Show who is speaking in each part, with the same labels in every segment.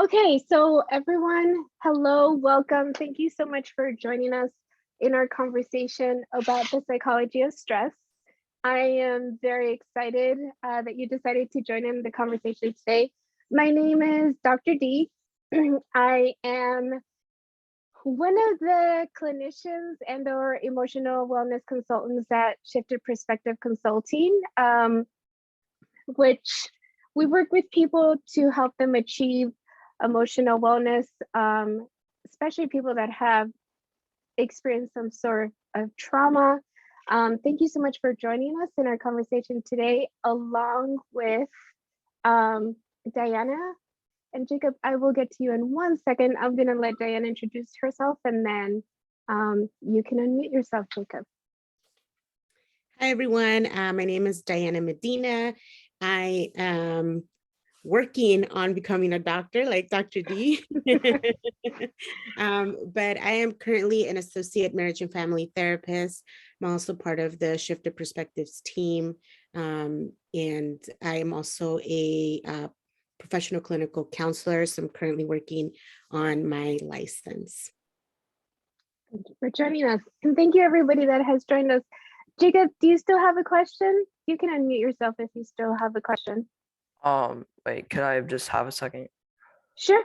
Speaker 1: Okay, so everyone, hello, welcome. Thank you so much for joining us in our conversation about the psychology of stress. I am very excited that you decided to join in the conversation today. My name is Dr. D. I am one of the clinicians and or emotional wellness consultants at Shifted Perspective Consulting, which we work with people to help them achieve emotional wellness, especially people that have experienced some sort of trauma. Thank you so much for joining us in our conversation today, along with Diana and Jacob. I will get to you in 1 second. I'm going to let Diana introduce herself, and then you can unmute yourself, Jacob.
Speaker 2: Hi, everyone. My name is Diana Medina. I am working on becoming a doctor like Dr. D. But I am currently an associate marriage and family therapist. I'm also part of the Shifted Perspectives team. And I am also a professional clinical counselor. So I'm currently working on my license.
Speaker 1: Thank you for joining us. And thank you everybody that has joined us. Jacob, do you still have a question? You can unmute yourself if you still have a question.
Speaker 3: Wait, could I just have a second?
Speaker 1: Sure.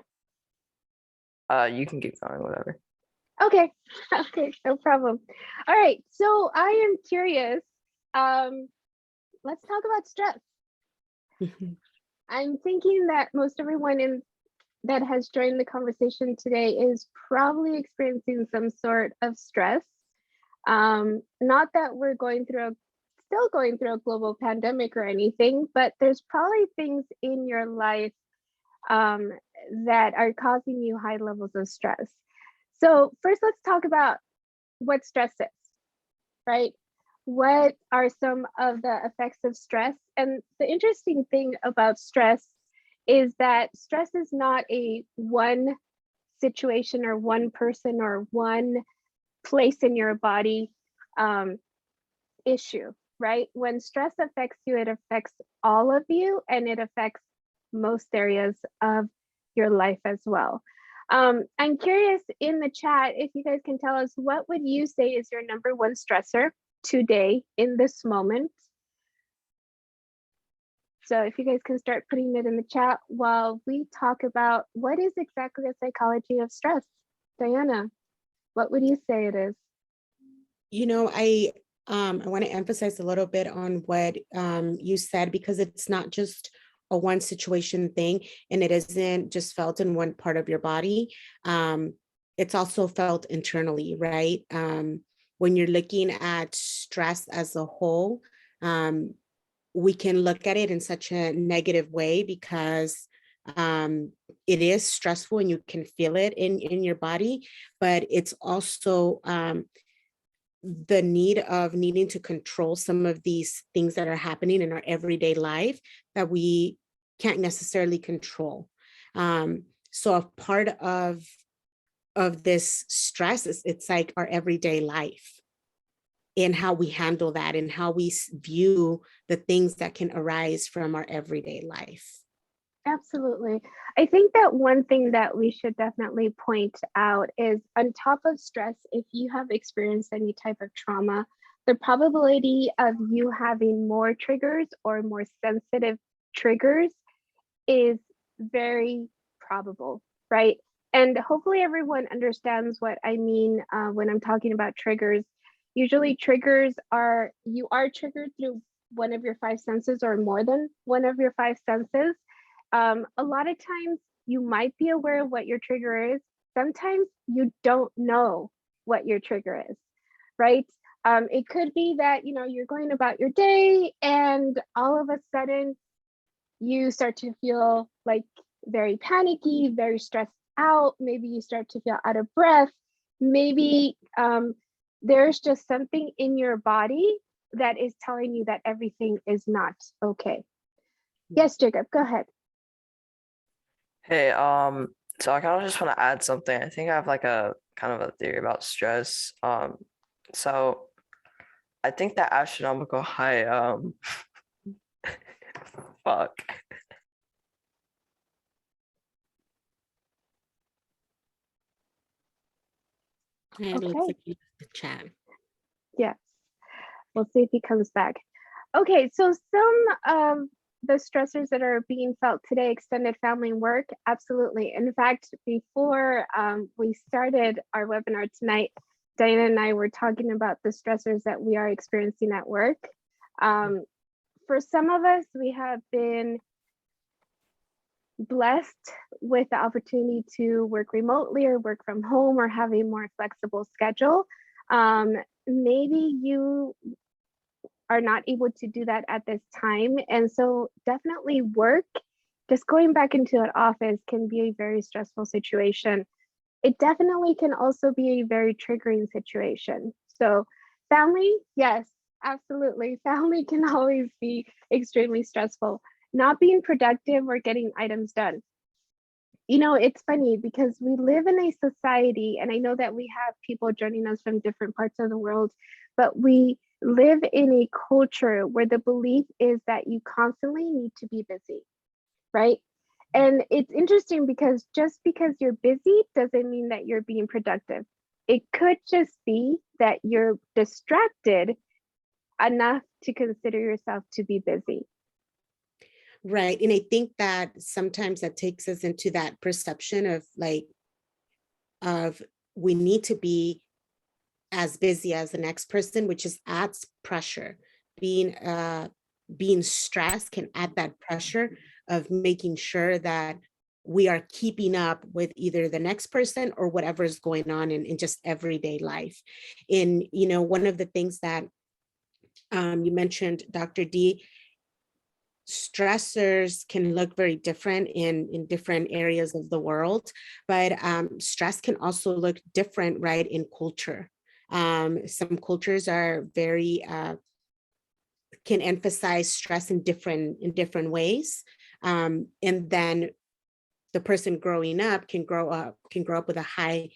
Speaker 3: You can keep going, whatever.
Speaker 1: Okay. Okay, no problem. All right. So I am curious. Let's talk about stress. I'm thinking that most everyone that has joined the conversation today is probably experiencing some sort of stress. Not that we're still going through a global pandemic or anything, but there's probably things in your life that are causing you high levels of stress. So first, let's talk about what stress is, right? What are some of the effects of stress? And the interesting thing about stress is that stress is not a one situation or one person or one place in your body issue, right? When stress affects you, it affects all of you and it affects most areas of your life as well. I'm curious in the chat if you guys can tell us, what would you say is your number one stressor today in this moment? So if you guys can start putting it in the chat while we talk about what is exactly the psychology of stress. Diana, what would you say it is?
Speaker 2: I want to emphasize a little bit on what you said, because it's not just a one situation thing, and it isn't just felt in one part of your body. It's also felt internally, right? When you're looking at stress as a whole, we can look at it in such a negative way because it is stressful and you can feel it in your body, but it's also the need of needing to control some of these things that are happening in our everyday life that we can't necessarily control. So a part of this stress is, it's like our everyday life and how we handle that and how we view the things that can arise from our everyday life.
Speaker 1: Absolutely. I think that one thing that we should definitely point out is, on top of stress, if you have experienced any type of trauma, the probability of you having more triggers or more sensitive triggers is very probable, right? And hopefully everyone understands what I mean when I'm talking about triggers. Usually triggers are, you are triggered through one of your five senses or more than one of your five senses. A lot of times you might be aware of what your trigger is. Sometimes you don't know what your trigger is, right? It could be that, you're going about your day and all of a sudden you start to feel like very panicky, very stressed out. Maybe you start to feel out of breath. Maybe there's just something in your body that is telling you that everything is not okay. Yes, Jacob, go ahead.
Speaker 3: Hey, so I kind of just want to add something. I think I have like a kind of a theory about stress. So I think that astronomical high, fuck.
Speaker 2: And it looks
Speaker 1: Okay.
Speaker 2: like he left the chat.
Speaker 1: Yes. We'll see if he comes back. Okay, so some of the stressors that are being felt today, extended family and work, absolutely. In fact, before we started our webinar tonight, Diana and I were talking about the stressors that we are experiencing at work. For some of us, we have been blessed with the opportunity to work remotely or work from home or have a more flexible schedule. Maybe you are not able to do that at this time. And so definitely work, just going back into an office can be a very stressful situation. It definitely can also be a very triggering situation. So family, yes, absolutely. Family can always be extremely stressful. Not being productive or getting items done. You know, it's funny because we live in a society, and I know that we have people joining us from different parts of the world, but we live in a culture where the belief is that you constantly need to be busy, right? And it's interesting because just because you're busy doesn't mean that you're being productive. It could just be that you're distracted enough to consider yourself to be busy.
Speaker 2: Right. And I think that sometimes that takes us into that perception of of we need to be as busy as the next person, which is adds pressure. Being stressed can add that pressure of making sure that we are keeping up with either the next person or whatever is going on in just everyday life. And one of the things that you mentioned, Dr. D, stressors can look very different in different areas of the world, but stress can also look different, right, in culture. Some cultures are very can emphasize stress in different ways, and then the person growing up can grow up with a high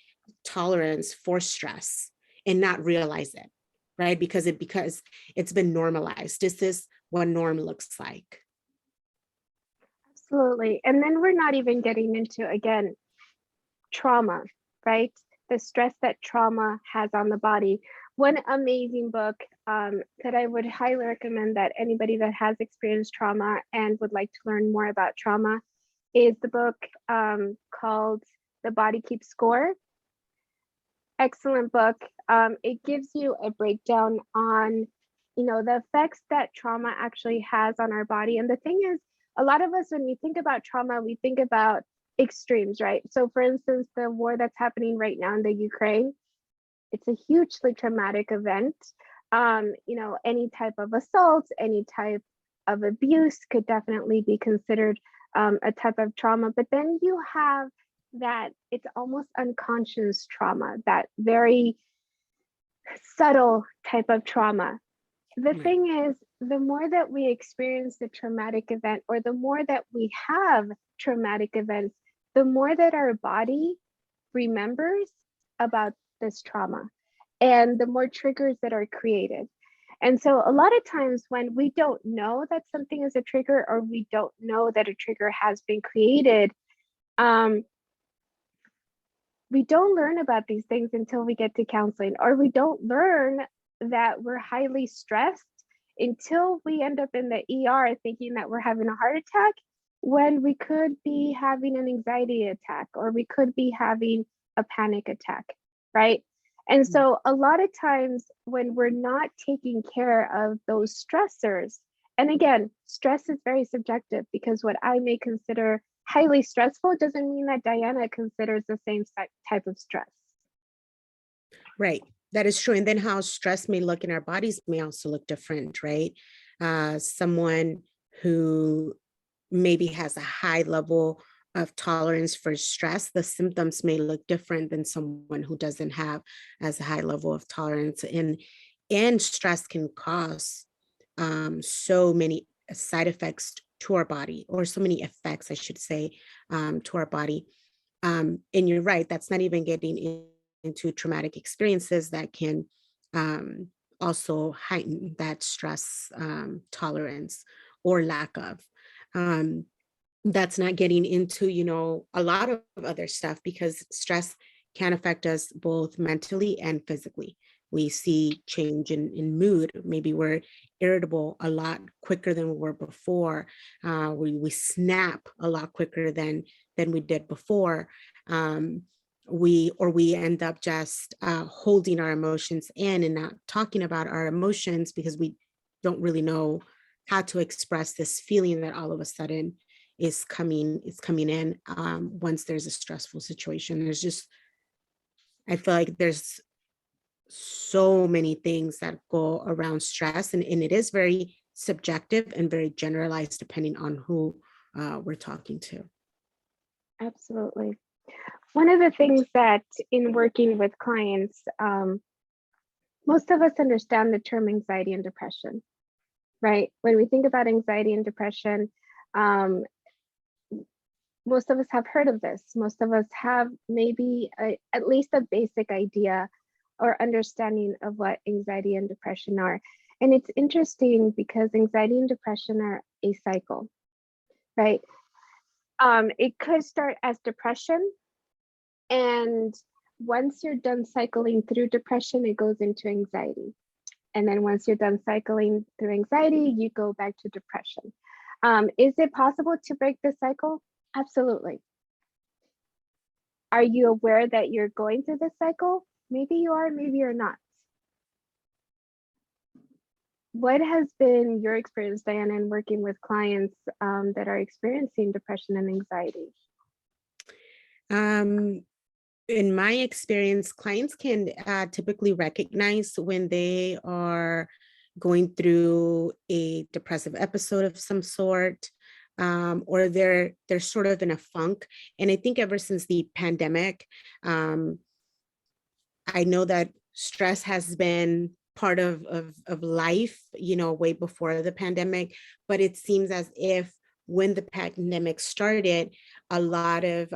Speaker 2: tolerance for stress and not realize it, right? Because it's been normalized. This is what norm looks like.
Speaker 1: Absolutely. And then we're not even getting into, again, trauma, right? The stress that trauma has on the body. One amazing book that I would highly recommend that anybody that has experienced trauma and would like to learn more about trauma is the book called The Body Keeps Score. Excellent book. It gives you a breakdown on, the effects that trauma actually has on our body. And the thing is, a lot of us, when we think about trauma, we think about extremes, right? So, for instance, the war that's happening right now in the Ukraine, it's a hugely traumatic event. Any type of assault, any type of abuse could definitely be considered a type of trauma. But then you have that it's almost unconscious trauma, that very subtle type of trauma. The
Speaker 2: Right.
Speaker 1: thing is, the more that we experience the traumatic event, or the more that we have traumatic events, the more that our body remembers about this trauma and the more triggers that are created. And so, a lot of times when we don't know that something is a trigger, or we don't know that a trigger has been created, um, we don't learn about these things until we get to counseling, or we don't learn that we're highly stressed until we end up in the ER thinking that we're having a heart attack when we could be having an anxiety attack, or we could be having a panic attack, right? And so a lot of times when we're not taking care of those stressors, and again, stress is very subjective, because what I may consider highly stressful doesn't mean that Diana considers the same type of stress.
Speaker 2: Right. That is true. And then how stress may look in our bodies may also look different, right? Someone who maybe has a high level of tolerance for stress, the symptoms may look different than someone who doesn't have as a high level of tolerance. And stress can cause so many side effects to our body, or so many effects, I should say, to our body. And you're right, that's not even getting into traumatic experiences that can also heighten that stress tolerance or lack of. Um, that's not getting into, a lot of other stuff, because stress can affect us both mentally and physically. We see change in mood. Maybe we're irritable a lot quicker than we were before. We snap a lot quicker than we did before. We end up just holding our emotions in and not talking about our emotions because we don't really know how to express this feeling that all of a sudden is coming in once there's a stressful situation. I feel like there's so many things that go around stress, and it is very subjective and very generalized depending on who we're talking to.
Speaker 1: Absolutely. One of the things that in working with clients, most of us understand the term anxiety and depression, right? When we think about anxiety and depression, most of us have heard of this. Most of us have maybe at least a basic idea or understanding of what anxiety and depression are. And it's interesting because anxiety and depression are a cycle, right? It could start as depression, and once you're done cycling through depression, it goes into anxiety. And then once you're done cycling through anxiety, you go back to depression. Is it possible to break the cycle? Absolutely. Are you aware that you're going through this cycle? Maybe you are, maybe you're not. What has been your experience, Diana, in working with clients that are experiencing depression and anxiety?
Speaker 2: In my experience, clients can typically recognize when they are going through a depressive episode of some sort, or they're sort of in a funk. And I think ever since the pandemic, I know that stress has been part of life, way before the pandemic, but it seems as if when the pandemic started, a lot of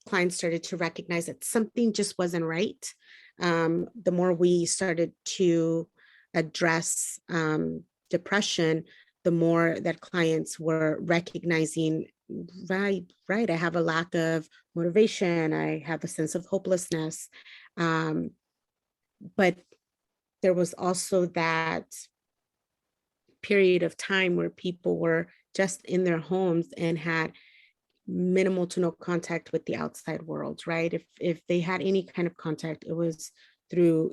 Speaker 2: clients started to recognize that something just wasn't right. The more we started to address depression, the more that clients were recognizing, right, I have a lack of motivation, I have a sense of hopelessness. But there was also that period of time where people were just in their homes and had minimal to no contact with the outside world, right? If they had any kind of contact, it was through,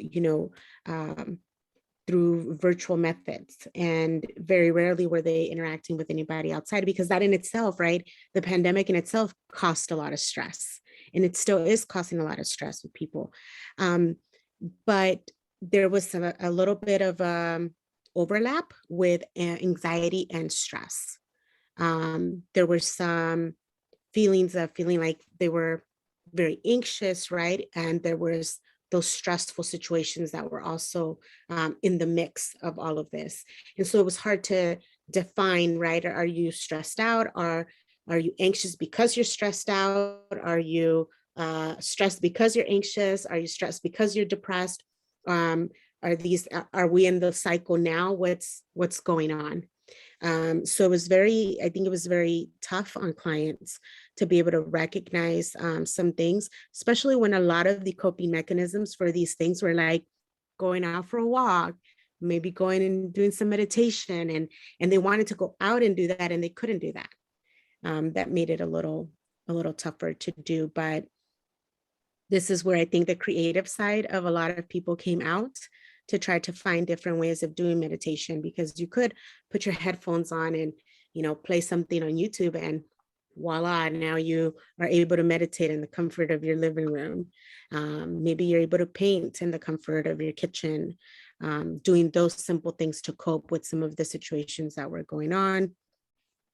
Speaker 2: through virtual methods, and very rarely were they interacting with anybody outside, because that in itself, right, the pandemic in itself caused a lot of stress, and it still is causing a lot of stress with people. But there was a little bit of overlap with anxiety and stress. There were some feelings of feeling like they were very anxious, right? And there was those stressful situations that were also in the mix of all of this. And so it was hard to define, right? Are you stressed out? Are you anxious because you're stressed out? Are you stressed because you're anxious? Are you stressed because you're depressed? Are we in the cycle now? What's going on? So I think it was very tough on clients to be able to recognize some things, especially when a lot of the coping mechanisms for these things were like going out for a walk, maybe going and doing some meditation, and they wanted to go out and do that, and they couldn't do that. That made it a little tougher to do. But this is where I think the creative side of a lot of people came out to try to find different ways of doing meditation, because you could put your headphones on and, play something on YouTube, and voila, now you are able to meditate in the comfort of your living room. Maybe you're able to paint in the comfort of your kitchen, doing those simple things to cope with some of the situations that were going on.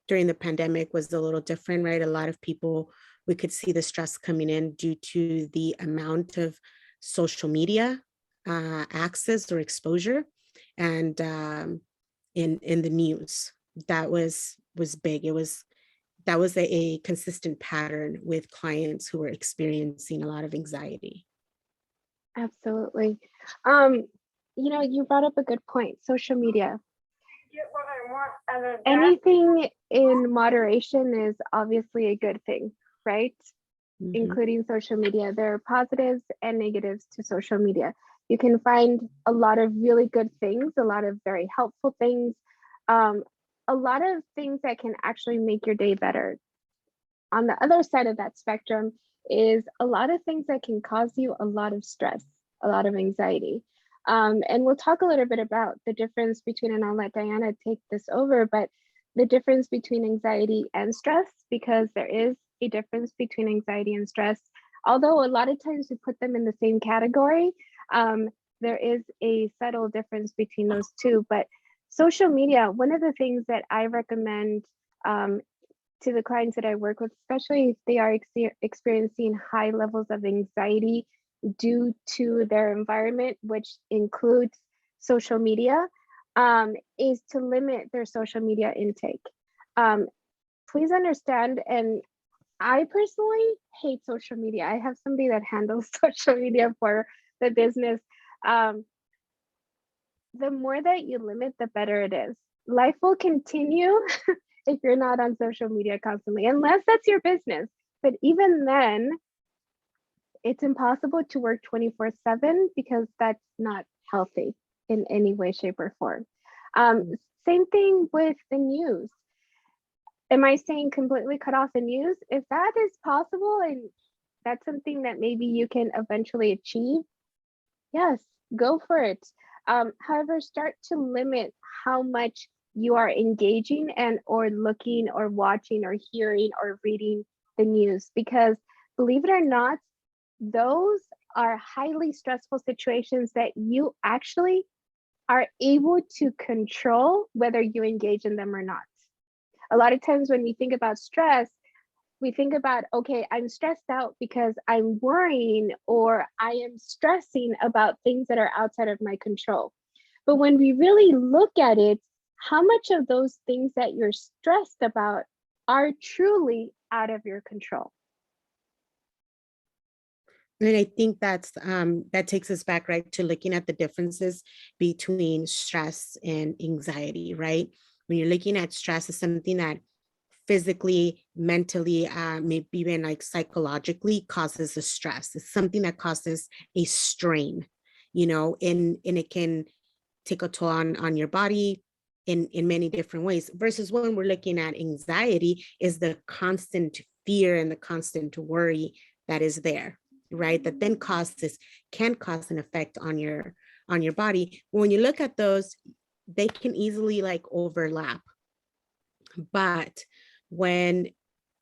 Speaker 2: During the pandemic was a little different, right? A lot of people, we could see the stress coming in due to the amount of social media access or exposure, and in the news. That was big. That was a consistent pattern with clients who were experiencing a lot of anxiety.
Speaker 1: Absolutely. You brought up a good point. Social media. Anything in moderation is obviously a good thing, right? including social media. There are positives and negatives to social media. You can find a lot of really good things, a lot of very helpful things, um, a lot of things that can actually make your day better. On the other side of that spectrum is a lot of things that can cause you a lot of stress, a lot of anxiety. And we'll talk a little bit about the difference between, and I'll let Diana take this over, but the difference between anxiety and stress, because there is a difference between anxiety and stress. Although a lot of times we put them in the same category, there is a subtle difference between those two. But social media, one of the things that I recommend to the clients that I work with, especially if they are experiencing high levels of anxiety due to their environment, which includes social media, is to limit their social media intake. Please understand, and I personally hate social media. I have somebody that handles social media for the business. The more that you limit, the better it is. Life will continue if you're not on social media constantly, unless that's your business. But even then, it's impossible to work 24/7 because that's not healthy in any way, shape, or form. Same thing with the news. Am I saying completely cut off the news? If that is possible and that's something that maybe you can eventually achieve, yes, go for it. However, start to limit how much you are engaging and or looking or watching or hearing or reading the news, because believe it or not, those are highly stressful situations that you actually are able to control whether you engage in them or not. A lot of times when we think about stress, we think about, okay, I'm stressed out because I'm worrying or I am stressing about things that are outside of my control. But when we really look at it, how much of those things that you're stressed about are truly out of your control?
Speaker 2: And I think that takes us back right to looking at the differences between stress and anxiety, right? When you're looking at stress as something that physically, mentally, maybe even like psychologically causes a stress. It's something that causes a strain, and it can take a toll on your body in many different ways. Versus when we're looking at anxiety is the constant fear and the constant worry that is there, right? That then can cause an effect on your body. When you look at those, they can easily like overlap. But when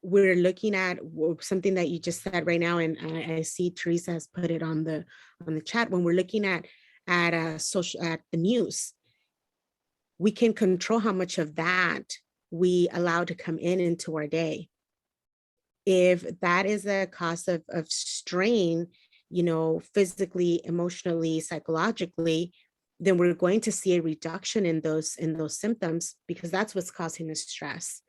Speaker 2: we're looking at something that you just said right now, and I see Teresa has put it on the chat, when we're looking at the news, we can control how much of that we allow to come into our day. If that is a cause of strain, physically, emotionally, psychologically, then we're going to see a reduction in those symptoms, because that's what's causing the stress.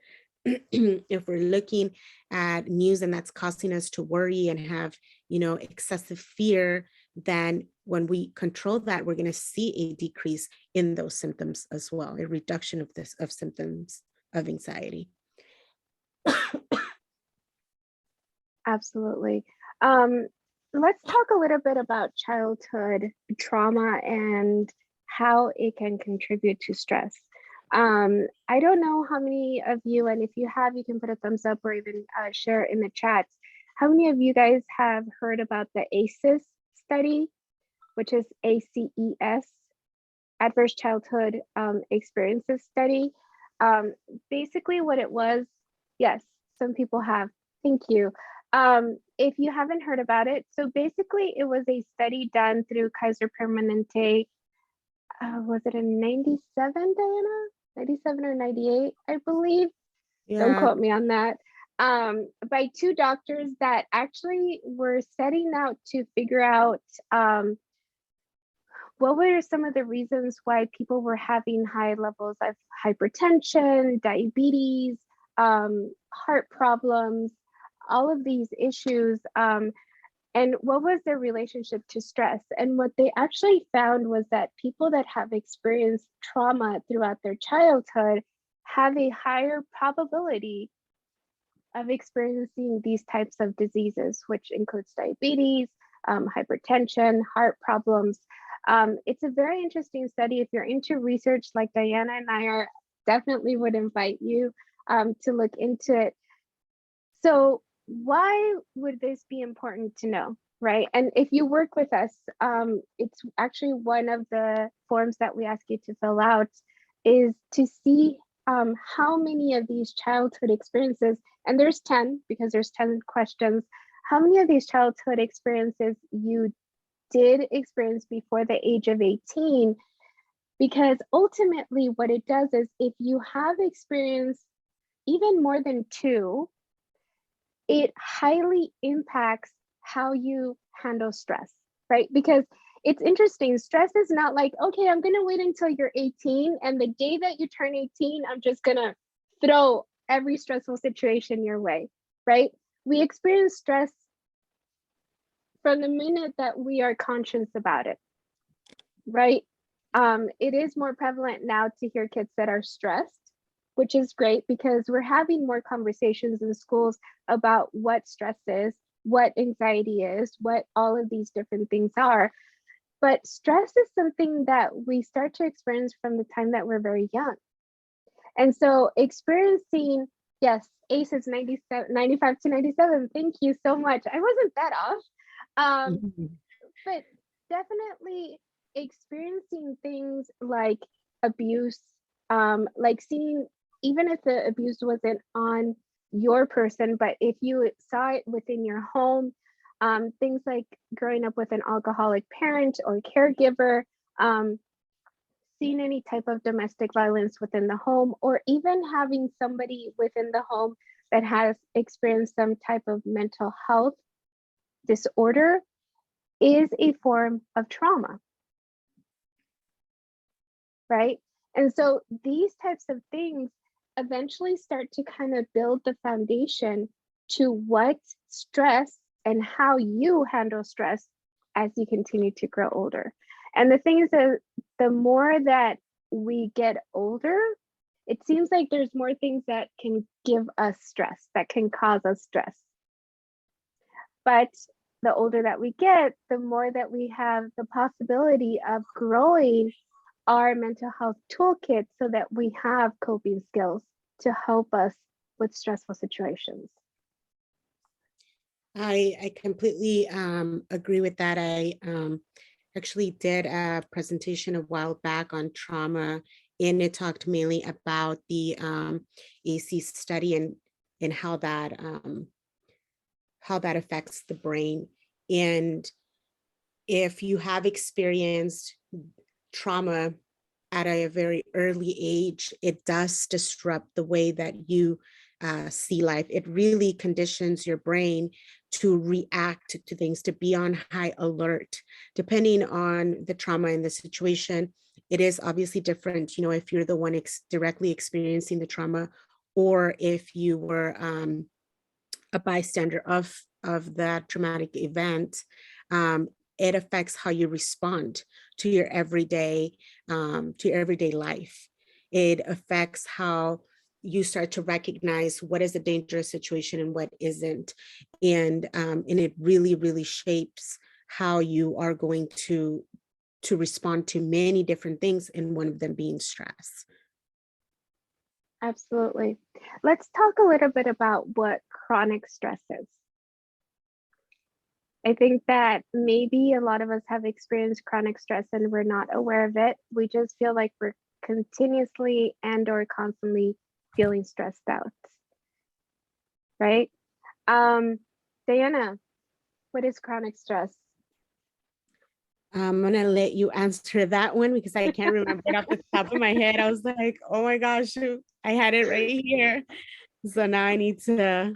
Speaker 2: If we're looking at news and that's causing us to worry and have, excessive fear, then when we control that, we're going to see a decrease in those symptoms as well, a reduction of symptoms of anxiety.
Speaker 1: Absolutely. Let's talk a little bit about childhood trauma and how it can contribute to stress. I don't know how many of you, and if you have, you can put a thumbs up or even share in the chats. How many of you guys have heard about the ACEs study, which is ACES, Adverse Childhood Experiences Study? Basically what it was, yes, some people have, thank you. If you haven't heard about it, so basically it was a study done through Kaiser Permanente. Was it in 97, Diana? 97 or 98, I believe.
Speaker 2: Yeah.
Speaker 1: Don't quote me on that. By two doctors that actually were setting out to figure out what were some of the reasons why people were having high levels of hypertension, diabetes, heart problems, all of these issues, and what was their relationship to stress. And what they actually found was that people that have experienced trauma throughout their childhood have a higher probability of experiencing these types of diseases, which includes diabetes, hypertension, heart problems. It's a very interesting study. If you're into research like Diana and I are, definitely would invite you to look into it. So why would this be important to know, right? And if you work with us, it's actually one of the forms that we ask you to fill out is to see how many of these childhood experiences, and there's 10 because there's 10 questions, how many of these childhood experiences you did experience before the age of 18, because ultimately what it does is if you have experienced even more than two, it highly impacts how you handle stress, right? Because it's interesting, stress is not like, okay, I'm gonna wait until you're 18 and the day that you turn 18, I'm just gonna throw every stressful situation your way, right? We experience stress from the minute that we are conscious about it, right? It is more prevalent now to hear kids that are stressed, which is great because we're having more conversations in schools about what stress is, what anxiety is, what all of these different things are. But stress is something that we start to experience from the time that we're very young. And so experiencing, yes, ACE is 97, 95 to 97. Thank you so much. I wasn't that off. But definitely experiencing things like abuse, like seeing, even if the abuse wasn't on your person, but if you saw it within your home, things like growing up with an alcoholic parent or caregiver, seeing any type of domestic violence within the home, or even having somebody within the home that has experienced some type of mental health disorder is a form of trauma, right? And so these types of things eventually start to kind of build the foundation to what stress and how you handle stress as you continue to grow older. And the thing is that the more that we get older, it seems like there's more things that can give us stress, that can cause us stress. But the older that we get, the more that we have the possibility of growing our mental health toolkit so that we have coping skills to help us with stressful situations.
Speaker 2: I completely agree with that. I actually did a presentation a while back on trauma, and it talked mainly about the AC study and how that affects the brain. And if you have experienced trauma at a very early age, it does disrupt the way that you see life. It really conditions your brain to react to things, to be on high alert. Depending on the trauma and the situation, it is obviously different, you know, if you're the one directly experiencing the trauma, or if you were a bystander of that traumatic event. It affects how you respond to your everyday life. It affects how you start to recognize what is a dangerous situation and what isn't, and it really, really shapes how you are going to respond to many different things, and one of them being stress.
Speaker 1: Absolutely. Let's talk a little bit about what chronic stress is. I think that maybe a lot of us have experienced chronic stress and we're not aware of it. We just feel like we're continuously and or constantly feeling stressed out, right? Diana, what is chronic stress?
Speaker 2: I'm gonna let you answer that one because I can't remember it off the top of my head. I was like, oh my gosh, shoot, I had it right here. So now I need to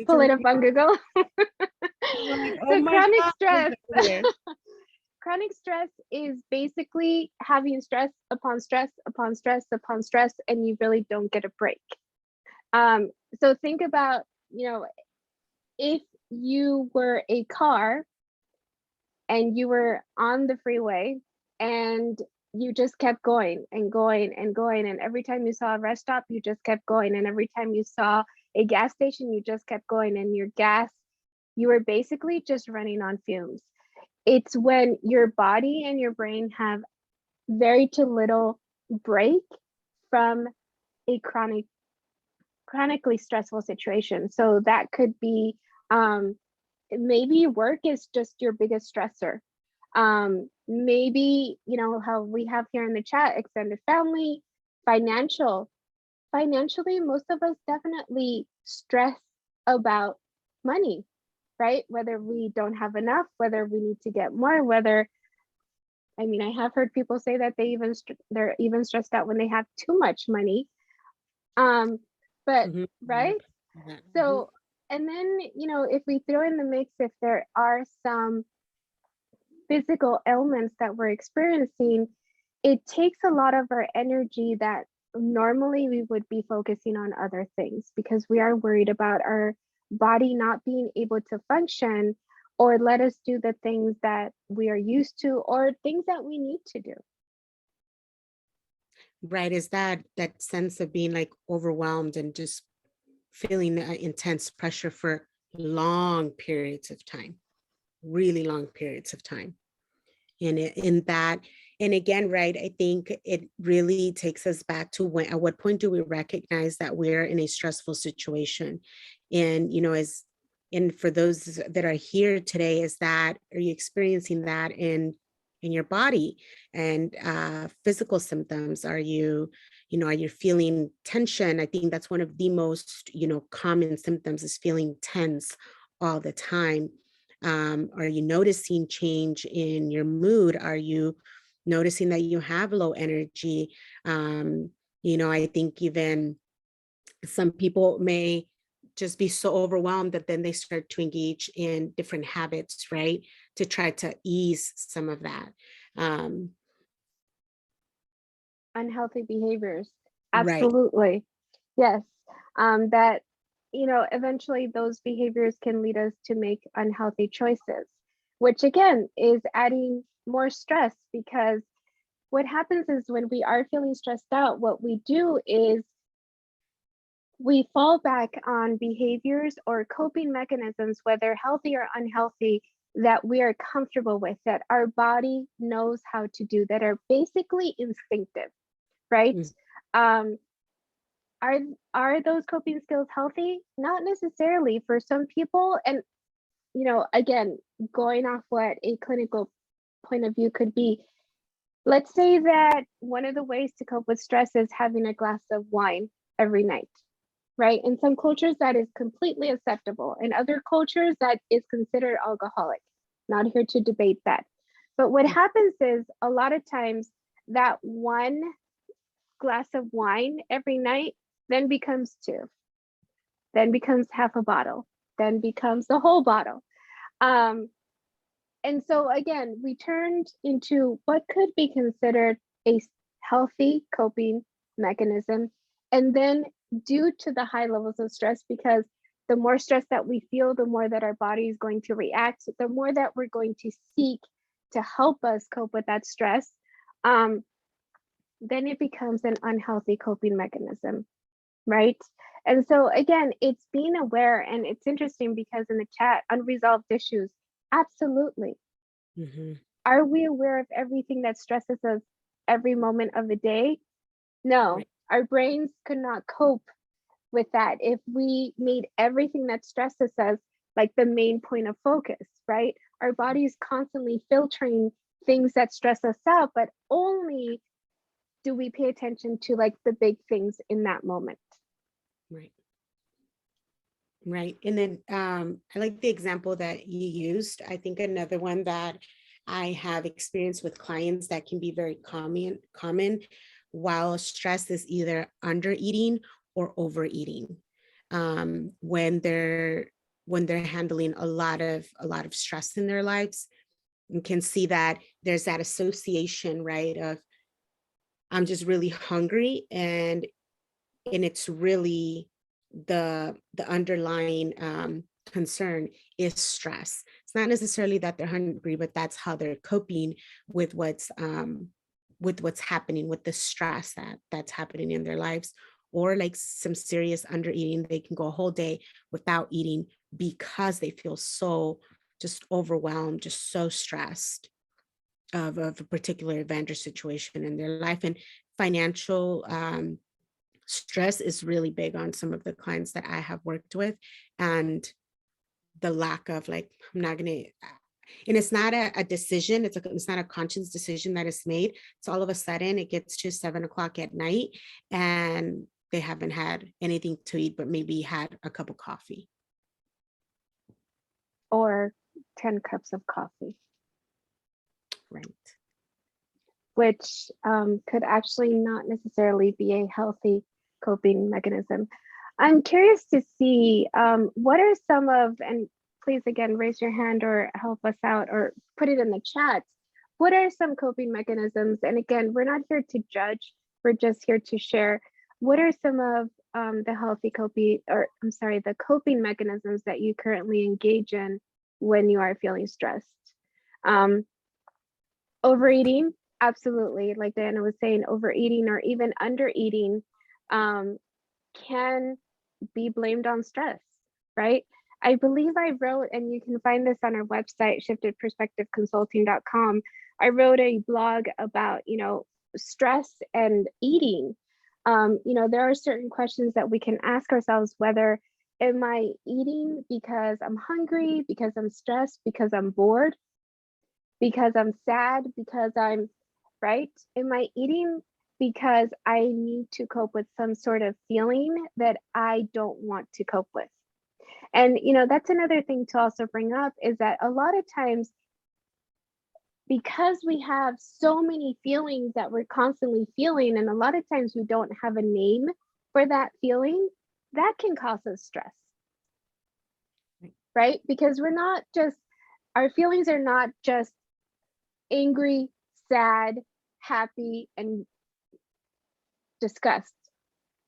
Speaker 1: Pull it
Speaker 2: look
Speaker 1: up on Google.
Speaker 2: like, oh
Speaker 1: So
Speaker 2: my
Speaker 1: chronic
Speaker 2: God,
Speaker 1: stress.
Speaker 2: it's here.
Speaker 1: Chronic stress is basically having stress upon stress upon stress upon stress, and you really don't get a break. So think about, you know, if you were a car and you were on the freeway and you just kept going and going and going, and every time you saw a rest stop, you just kept going, and every time you saw a gas station, you just kept going, and your gas, you were basically just running on fumes. It's when your body and your brain have very too little break from a chronically stressful situation. So that could be, maybe work is just your biggest stressor. Maybe, you know, how we have here in the chat, extended family, financially, most of us definitely stress about money, right? Whether we don't have enough, whether we need to get more, whether, I mean, I have heard people say that they're even stressed out when they have too much money. But
Speaker 2: Mhm.
Speaker 1: right?
Speaker 2: Mhm.
Speaker 1: So, and then, you know, if we throw in the mix, if there are some physical ailments that we're experiencing, it takes a lot of our energy that normally we would be focusing on other things because we are worried about our body not being able to function or let us do the things that we are used to or things that we need to do.
Speaker 2: Right. Is that sense of being like overwhelmed and just feeling intense pressure for long periods of time, really long periods of time. And in that, and again, right, I think it really takes us back to when, at what point do we recognize that we're in a stressful situation? And, you know, and for those that are here today, are you experiencing that in your body and physical symptoms? Are you feeling tension? I think that's one of the most, common symptoms is feeling tense all the time. Are you noticing change in your mood? Are you noticing that you have low energy? I think even some people may just be so overwhelmed that then they start to engage in different habits, right? To try to ease some of that. Um,
Speaker 1: Unhealthy behaviors.
Speaker 2: right.
Speaker 1: Absolutely. Yes. That, you know, eventually those behaviors can lead us to make unhealthy choices, which again is adding more stress because what happens is when we are feeling stressed out, what we do is we fall back on behaviors or coping mechanisms, whether healthy or unhealthy, that we are comfortable with, that our body knows how to do, that are basically instinctive, right?
Speaker 2: Mm.
Speaker 1: Um, are are those coping skills healthy? Not necessarily for some people. And you know, again, going off what a clinical point of view could be, let's say that one of the ways to cope with stress is having a glass of wine every night, right? In some cultures, that is completely acceptable. In other cultures, that is considered alcoholic. Not here to debate that. But what happens is a lot of times that one glass of wine every night then becomes two, then becomes half a bottle, then becomes the whole bottle. Um, and so again, we turned into what could be considered a healthy coping mechanism. And then due to the high levels of stress, because the more stress that we feel, the more that our body is going to react, the more that we're going to seek to help us cope with that stress, um, then it becomes an unhealthy coping mechanism, right? And so again, it's being aware, and it's interesting because in the chat, unresolved issues, absolutely.
Speaker 2: Mhm.
Speaker 1: Are we aware of everything that stresses us every moment of the day? No,
Speaker 2: Right.
Speaker 1: our brains could not cope with that if we made everything that stresses us like the main point of focus, right? Our body is constantly filtering things that stress us out, but only do we pay attention to like the big things in that moment.
Speaker 2: Right. Right. And then I like the example that you used. I think another one that I have experienced with clients that can be very common while stress is either under eating or overeating. When they're handling a lot of stress in their lives, you can see that there's that association, right? Of I'm just really hungry and it's really the underlying concern is stress. It's not necessarily that they're hungry, but that's how they're coping with what's happening, with the stress that's happening in their lives, or like some serious under eating. They can go a whole day without eating because they feel so just overwhelmed, just so stressed of a particular event or situation in their life. And financial stress is really big on some of the clients that I have worked with. And the lack of like, I'm not going to, and it's not a decision. It's not a conscious decision that is made. It's all of a sudden it gets to 7 o'clock at night and they haven't had anything to eat, but maybe had a cup of coffee.
Speaker 1: Or 10 cups of coffee.
Speaker 2: Right.
Speaker 1: Which could actually not necessarily be a healthy coping mechanism. I'm curious to see what are some of, and please again, raise your hand or help us out or put it in the chat. What are some coping mechanisms? And again, we're not here to judge, we're just here to share. What are some of the coping mechanisms that you currently engage in when you are feeling stressed? Overeating, absolutely. Like Diana was saying, overeating or even undereating can be blamed on stress, right? I believe I wrote, and you can find this on our website, shiftedperspectiveconsulting.com. I wrote a blog about, stress and eating. There are certain questions that we can ask ourselves, whether am I eating because I'm hungry, because I'm stressed, because I'm bored, because I'm sad, because I'm right? Am I eating because I need to cope with some sort of feeling that I don't want to cope with? And, that's another thing to also bring up is that a lot of times, because we have so many feelings that we're constantly feeling, and a lot of times we don't have a name for that feeling, that can cause us stress, right? Because our feelings are not just angry, sad, happy, and disgust,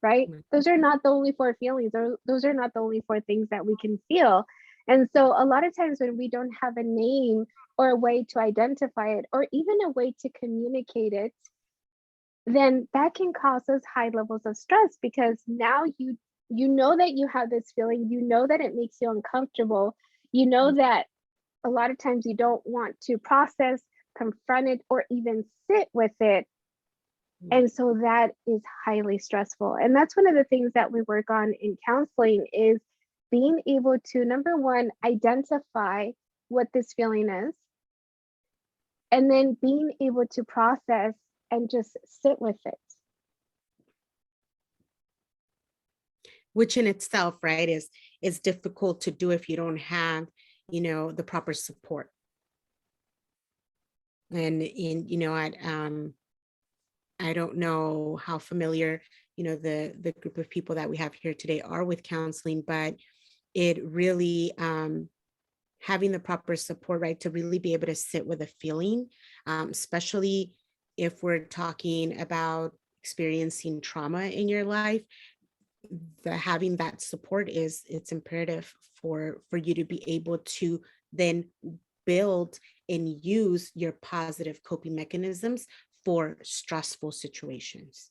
Speaker 1: right? Those are not the only four feelings, or those are not the only four things that we can feel. And so a lot of times when we don't have a name or a way to identify it, or even a way to communicate it, then that can cause us high levels of stress, because now you know that you have this feeling, you know that it makes you uncomfortable, you know that a lot of times you don't want to process, confront it, or even sit with it. And so that is highly stressful. And that's one of the things that we work on in counseling, is being able to, number one, identify what this feeling is, and then being able to process and just sit with it.
Speaker 2: Which in itself, right, is difficult to do if you don't have, the proper support. And I don't know how familiar, the group of people that we have here today are with counseling, but it really, having the proper support, right, to really be able to sit with a feeling, especially if we're talking about experiencing trauma in your life, having that support it's imperative for you to be able to then build and use your positive coping mechanisms for stressful situations.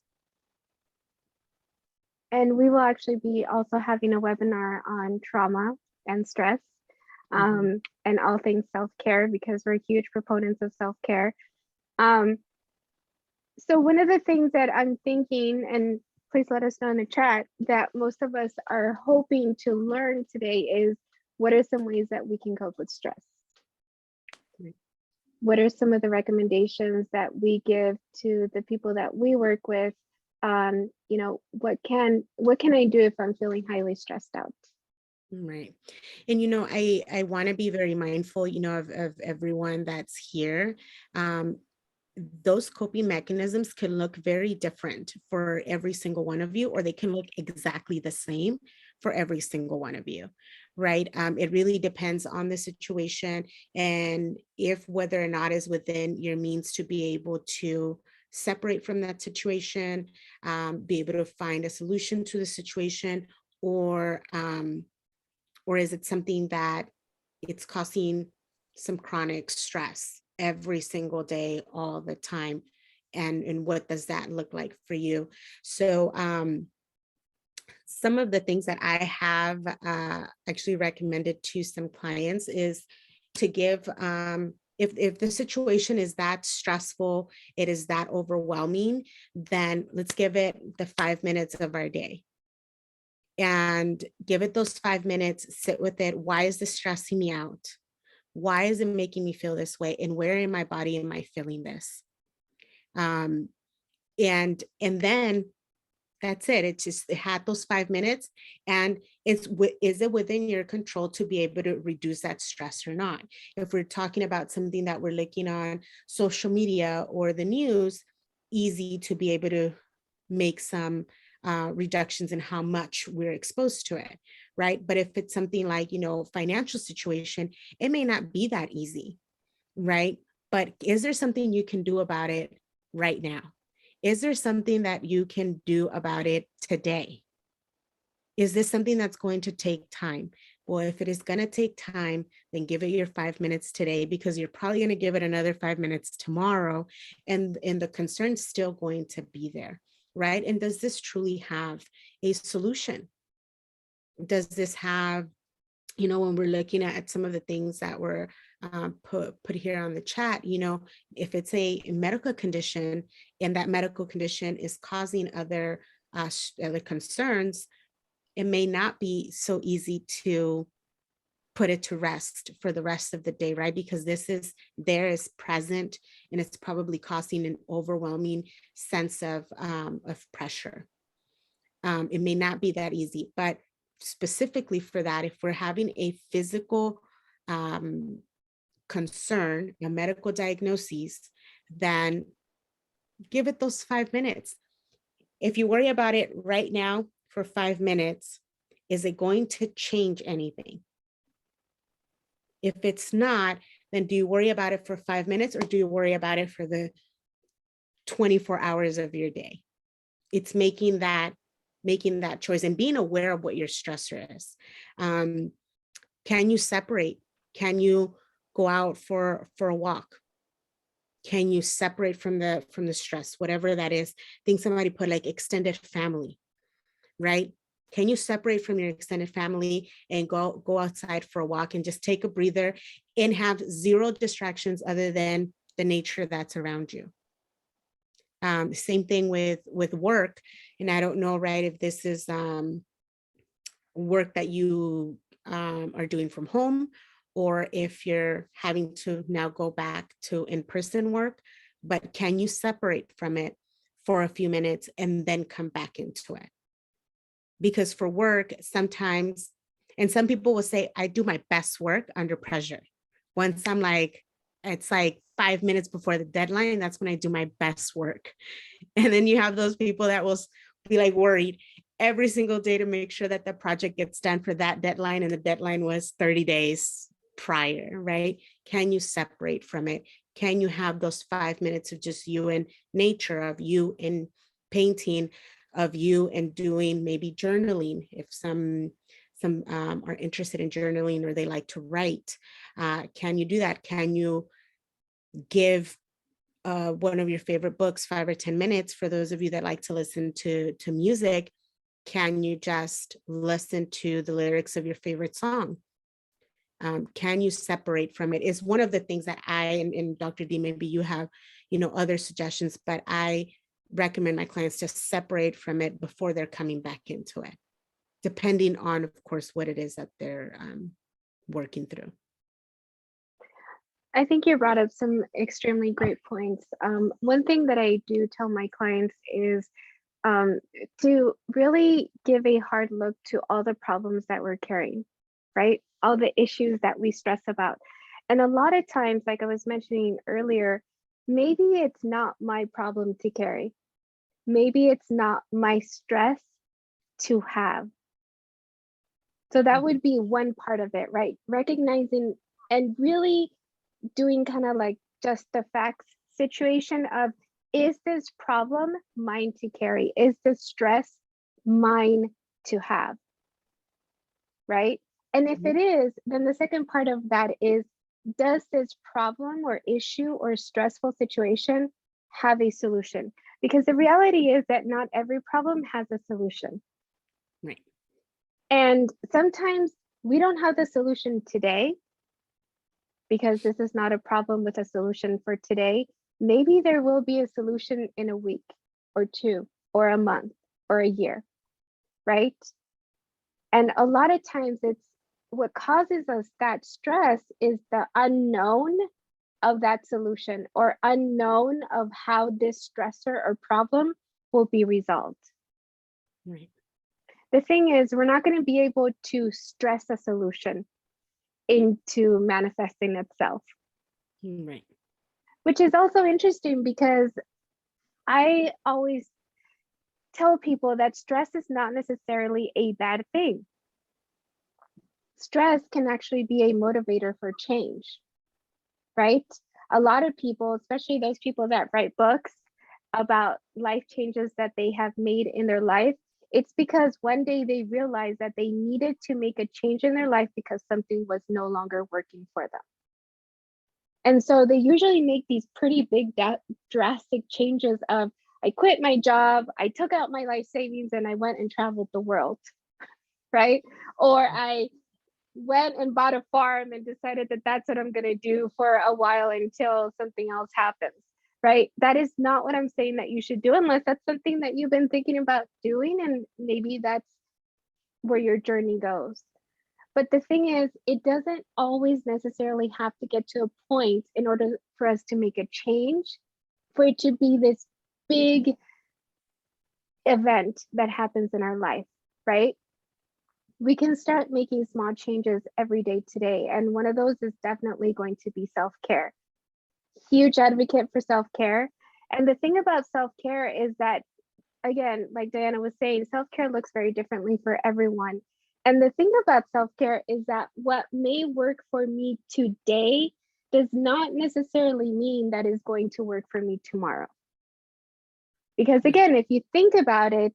Speaker 1: And we will actually be also having a webinar on trauma and stress, and all things self-care, because we're huge proponents of self-care. So one of the things that I'm thinking, and please let us know in the chat, that most of us are hoping to learn today is, what are some ways that we can cope with stress? What are some of the recommendations that we give to the people that we work with? What can I do if I'm feeling highly stressed out?
Speaker 2: Right. And, I want to be very mindful, of everyone that's here. Those coping mechanisms can look very different for every single one of you, or they can look exactly the same for every single one of you, right? It really depends on the situation, and if whether or not is within your means to be able to separate from that situation, be able to find a solution to the situation, or is it something that it's causing some chronic stress every single day, all the time? And what does that look like for you? So some of the things that I have actually recommended to some clients is to give, if the situation is that stressful, it is that overwhelming, then let's give it the 5 minutes of our day and give it those 5 minutes, sit with it. Why is this stressing me out? Why is it making me feel this way? And where in my body am I feeling this? Um, and then that's it. It had those 5 minutes, and is it within your control to be able to reduce that stress or not? If we're talking about something that we're looking on social media or the news, easy to be able to make some reductions in how much we're exposed to it, right? But if it's something like, financial situation, it may not be that easy, right? But is there something you can do about it right now? Is there something that you can do about it today? Is this something that's going to take time? Well, if it is going to take time, then give it your 5 minutes today, because you're probably going to give it another 5 minutes tomorrow, and the concern's still going to be there, right? And does this truly have a solution? Does this have, when we're looking at some of the things that were put here on the chat, if it's a medical condition and that medical condition is causing other concerns, it may not be so easy to put it to rest for the rest of the day, right? Because there is present, and it's probably causing an overwhelming sense of pressure. It may not be that easy, but specifically for that, if we're having a physical concern, a medical diagnosis, then give it those 5 minutes. If you worry about it right now for 5 minutes, is it going to change anything? If it's not, then do you worry about it for 5 minutes, or do you worry about it for the 24 hours of your day? It's making that choice and being aware of what your stressor is. Can you separate? Can you go out for a walk? Can you separate from the stress, whatever that is? I think somebody put like extended family, right? Can you separate from your extended family and go outside for a walk and just take a breather and have zero distractions other than the nature that's around you? Same thing with work. And I don't know, right, if this is work that you are doing from home, or if you're having to now go back to in-person work, but can you separate from it for a few minutes and then come back into it? Because for work, sometimes, and some people will say, I do my best work under pressure. Once I'm like, it's like 5 minutes before the deadline, that's when I do my best work. And then you have those people that will be like worried every single day to make sure that the project gets done for that deadline. And the deadline was 30 days prior, right? Can you separate from it? Can you have those 5 minutes of just you and nature, of you in painting, of you and doing maybe journaling, if some are interested in journaling or they like to write? Can you do that? Can you give one of your favorite books 5 or 10 minutes? For those of you that like to listen to music, can you just listen to the lyrics of your favorite song? Can you separate from it? Is one of the things that and Dr. D, maybe you have, other suggestions, but I recommend my clients to separate from it before they're coming back into it, depending on, of course, what it is that they're working through.
Speaker 1: I think you brought up some extremely great points. One thing that I do tell my clients is to really give a hard look to all the problems that we're carrying, right? All the issues that we stress about. And a lot of times, like I was mentioning earlier, maybe it's not my problem to carry. Maybe it's not my stress to have. So that would be one part of it, right? Recognizing and really doing kind of like just the facts situation of, is this problem mine to carry? Is this stress mine to have? Right? And if it is, then the second part of that is, does this problem or issue or stressful situation have a solution? Because the reality is that not every problem has a solution.
Speaker 2: Right.
Speaker 1: And sometimes we don't have the solution today because this is not a problem with a solution for today. Maybe there will be a solution in a week or two or a month or a year, right? And a lot of times it's what causes us that stress is the unknown of that solution or unknown of how this stressor or problem will be resolved.
Speaker 2: Right.
Speaker 1: The thing is, we're not going to be able to stress a solution into manifesting itself,
Speaker 2: Right.
Speaker 1: which is also interesting because I always tell people that stress is not necessarily a bad thing. Stress can actually be a motivator for change, right? A lot of people, especially those people that write books about life changes that they have made in their life, it's because one day they realized that they needed to make a change in their life because something was no longer working for them. And so they usually make these pretty big, drastic changes of, I quit my job, I took out my life savings, and I went and traveled the world, right? Or I went and bought a farm and decided that that's what I'm going to do for a while until something else happens, right? That is not what I'm saying that you should do unless that's something that you've been thinking about doing, and maybe that's where your journey goes. But the thing is, it doesn't always necessarily have to get to a point in order for us to make a change, for it to be this big event that happens in our life, right? We can start making small changes every day today. And one of those is definitely going to be self-care. Huge advocate for self-care. And the thing about self-care is that, again, like Diana was saying, self-care looks very differently for everyone. And the thing about self-care is that what may work for me today does not necessarily mean that is going to work for me tomorrow. Because again, if you think about it,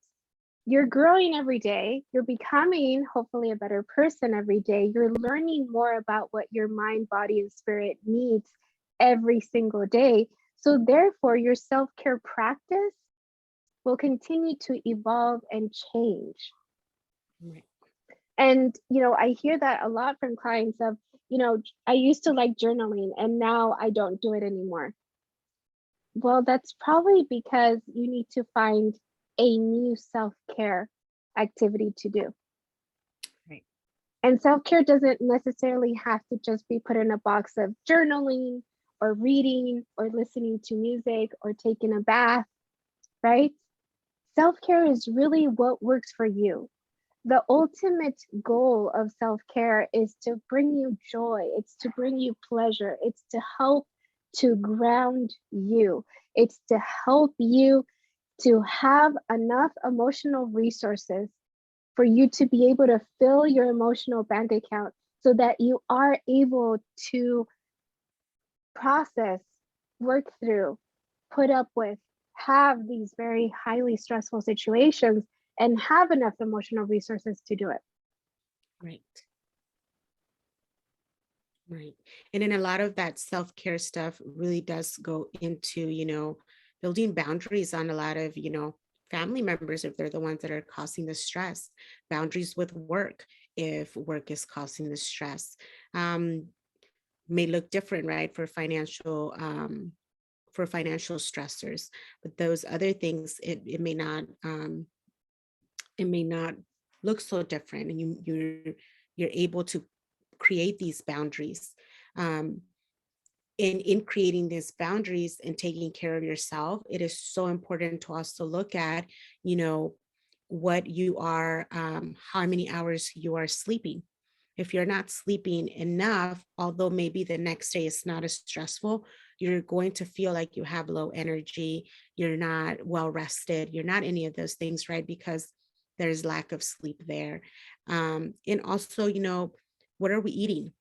Speaker 1: you're growing every day, you're becoming hopefully a better person every day, you're learning more about what your mind, body, and spirit needs every single day. So therefore, your self-care practice will continue to evolve and change.
Speaker 2: Right.
Speaker 1: And, I hear that a lot from clients of, I used to like journaling and now I don't do it anymore. Well, that's probably because you need to find a new self-care activity to do.
Speaker 2: Right.
Speaker 1: And self-care doesn't necessarily have to just be put in a box of journaling or reading or listening to music or taking a bath, right? Self-care is really what works for you. The ultimate goal of self-care is to bring you joy, it's to bring you pleasure, it's to help to ground you, it's to help you to have enough emotional resources for you to be able to fill your emotional bank account so that you are able to process, work through, put up with, have these very highly stressful situations and have enough emotional resources to do it.
Speaker 2: Right. Right. And then a lot of that self-care stuff really does go into, building boundaries on a lot of, family members if they're the ones that are causing the stress, boundaries with work if work is causing the stress. May look different, right, for financial stressors, but those other things, it may not look so different, and you're able to create these boundaries. um, in creating these boundaries and taking care of yourself, it is so important to also look at, what you are, how many hours you are sleeping. If you're not sleeping enough, although maybe the next day is not as stressful, you're going to feel like you have low energy, you're not well rested, you're not any of those things, right? Because there's lack of sleep there. And also, what are we eating?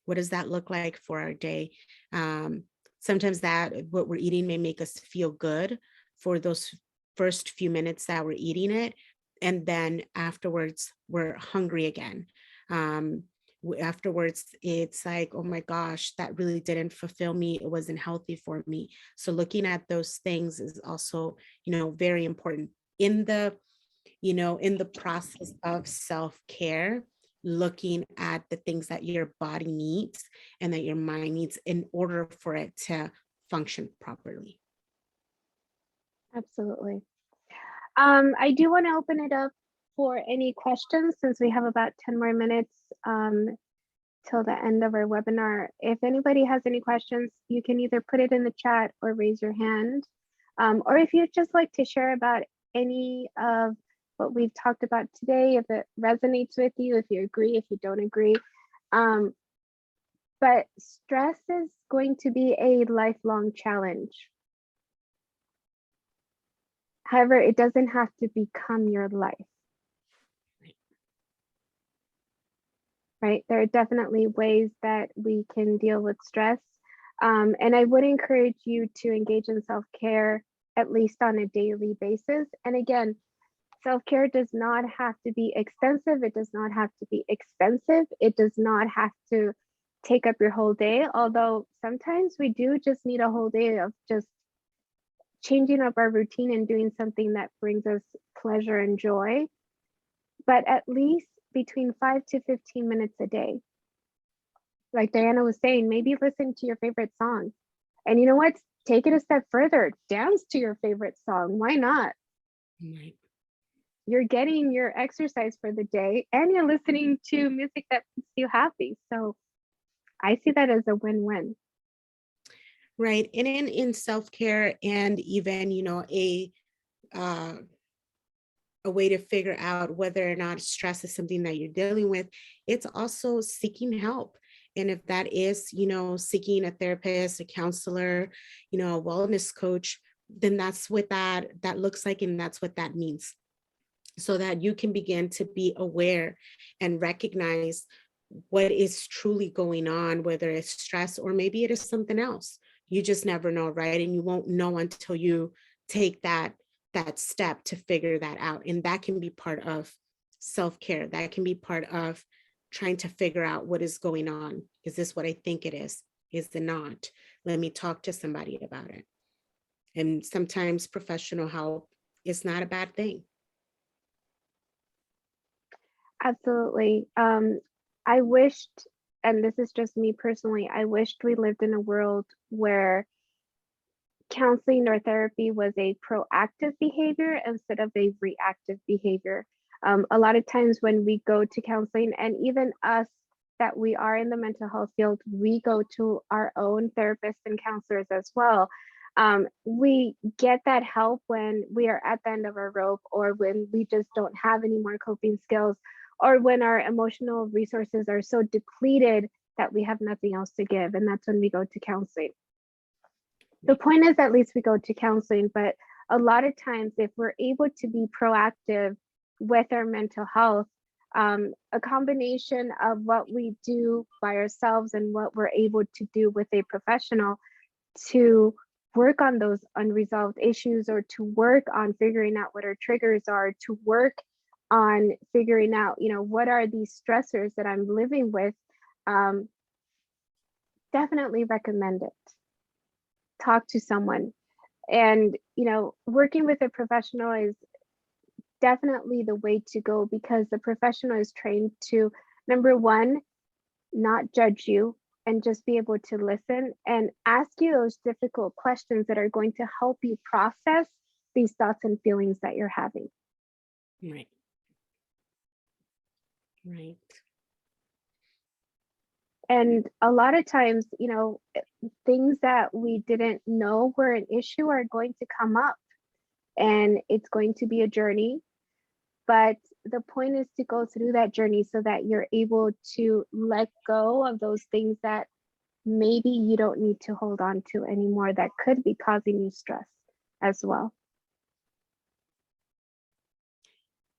Speaker 2: What does that look like for our day? Um, Sometimes that what we're eating may make us feel good for those first few minutes that we're eating it. And then afterwards, we're hungry again. Um, Afterwards, it's like, oh my gosh, that really didn't fulfill me. It wasn't healthy for me. So looking at those things is also, very important. In the in the process of self-care, looking at the things that your body needs and that your mind needs in order for it to function properly.
Speaker 1: Absolutely. I do want to open it up for any questions since we have about 10 more minutes till the end of our webinar. If anybody has any questions, you can either put it in the chat or raise your hand. Or if you'd just like to share about any of what we've talked about today, if it resonates with you, if you agree, if you don't agree. But stress is going to be a lifelong challenge. However, it doesn't have to become your life. Right? There are definitely ways that we can deal with stress. And I would encourage you to engage in self-care at least on a daily basis. And again, self-care does not have to be extensive. It does not have to be expensive. It does not have to take up your whole day. Although sometimes we do just need a whole day of just changing up our routine and doing something that brings us pleasure and joy. But at least between 5 to 15 minutes a day. Like Diana was saying, maybe listen to your favorite song. And you know what? Take it a step further. Dance to your favorite song. Why not?
Speaker 2: Right.
Speaker 1: You're getting your exercise for the day and you're listening to music that makes you happy. So I see that as a win-win.
Speaker 2: Right. And in self-care and even, a way to figure out whether or not stress is something that you're dealing with, it's also seeking help. And if that is, seeking a therapist, a counselor, a wellness coach, then that's what that looks like, and that's what that means. So that you can begin to be aware and recognize what is truly going on, whether it's stress or maybe it is something else. You just never know, right? And you won't know until you take that step to figure that out. And that can be part of self-care. That can be part of trying to figure out what is going on. Is this what I think it is? Is it not? Let me talk to somebody about it. And sometimes professional help is not a bad thing.
Speaker 1: Absolutely. I wished, and this is just me personally, I wished we lived in a world where counseling or therapy was a proactive behavior instead of a reactive behavior. A lot of times when we go to counseling, and even us that we are in the mental health field, we go to our own therapists and counselors as well. We get that help when we are at the end of our rope, or when we just don't have any more coping skills, or when our emotional resources are so depleted that we have nothing else to give. And that's when we go to counseling. The point is, at least we go to counseling, but a lot of times if we're able to be proactive with our mental health, a combination of what we do by ourselves and what we're able to do with a professional to work on those unresolved issues, or to work on figuring out what our triggers are, to work on figuring out, what are these stressors that I'm living with, definitely recommend it. Talk to someone. And working with a professional is definitely the way to go, because the professional is trained to, number one, not judge you and just be able to listen and ask you those difficult questions that are going to help you process these thoughts and feelings that you're having.
Speaker 2: Right. Right.
Speaker 1: And a lot of times, things that we didn't know were an issue are going to come up, and it's going to be a journey. But the point is to go through that journey so that you're able to let go of those things that maybe you don't need to hold on to anymore, that could be causing you stress as well.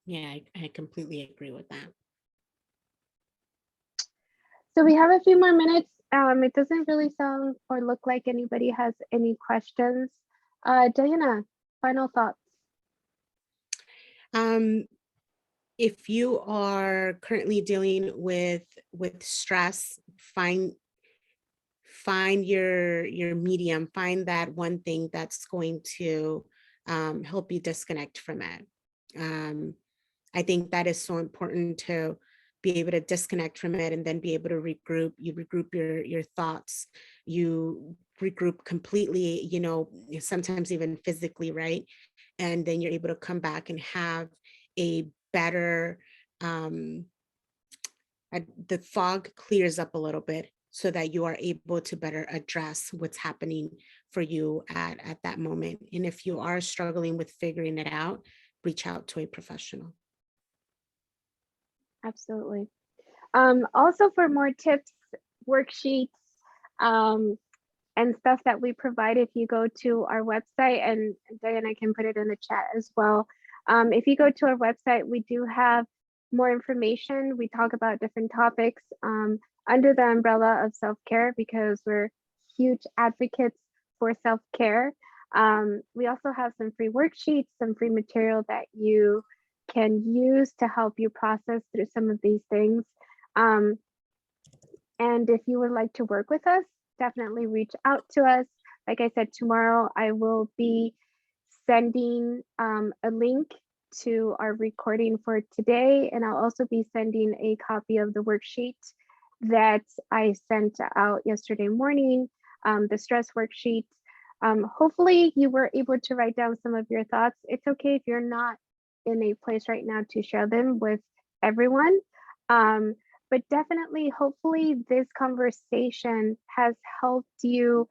Speaker 2: Yeah, I completely agree with that.
Speaker 1: So we have a few more minutes. It doesn't really sound or look like anybody has any questions. Diana, final thoughts.
Speaker 2: If you are currently dealing with stress, find your medium, find that one thing that's going to help you disconnect from it. I think that is so important to be able to disconnect from it and then be able to regroup. You regroup your thoughts, you regroup completely, you know, sometimes even physically, right? And then you're able to come back and have a better, um, the fog clears up a little bit so that you are able to better address what's happening for you at that moment. And if you are struggling with figuring it out, reach out to a professional.
Speaker 1: Absolutely. Also, for more tips, worksheets, um, and stuff that we provide, if you go to our website, and Diana can put it in the chat as well. If you go to our website, we do have more information. We talk about different topics under the umbrella of self-care, because we're huge advocates for self-care. We also have some free worksheets, some free material that you can use to help you process through some of these things. And if you would like to work with us, definitely reach out to us. Like I said, tomorrow I will be sending a link to our recording for today, and I'll also be sending a copy of the worksheet that I sent out yesterday morning, the stress worksheet. Hopefully you were able to write down some of your thoughts. It's okay if you're not in a place right now to share them with everyone. But definitely, hopefully this conversation has helped you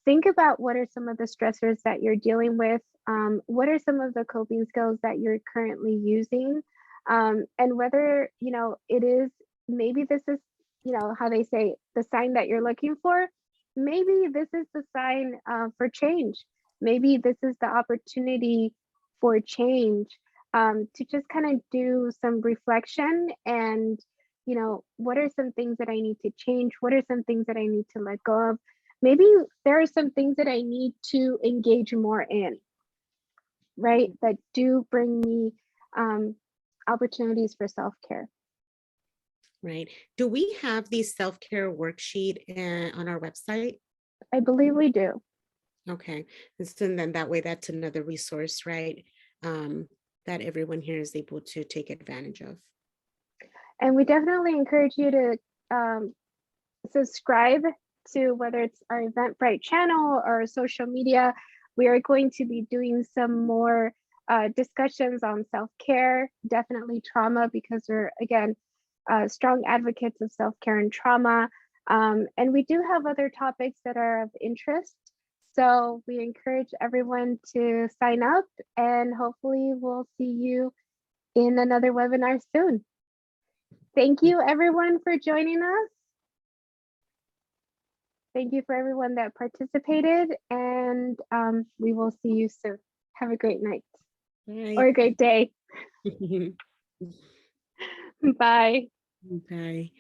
Speaker 1: think about what are some of the stressors that you're dealing with. What are some of the coping skills that you're currently using? And whether, you know, it is, maybe this is, you know, how they say, the sign that you're looking for. Maybe this is the sign for change. Maybe this is the opportunity for change, to just kind of do some reflection and, you know, what are some things that I need to change? What are some things that I need to let go of? Maybe there are some things that I need to engage more in, right? That do bring me opportunities for self-care.
Speaker 2: Right. Do we have the self-care worksheet on our website?
Speaker 1: I believe we do.
Speaker 2: Okay. And so then that way, that's another resource, right? That everyone here is able to take advantage of.
Speaker 1: And we definitely encourage you to subscribe to, whether it's our Eventbrite channel or social media. We are going to be doing some more discussions on self-care, definitely trauma, because we're, again, strong advocates of self-care and trauma. And we do have other topics that are of interest. So we encourage everyone to sign up, and hopefully we'll see you in another webinar soon. Thank you everyone for joining us. Thank you for everyone that participated, and we will see you soon. Have a great night or a great day. Bye.
Speaker 2: Bye.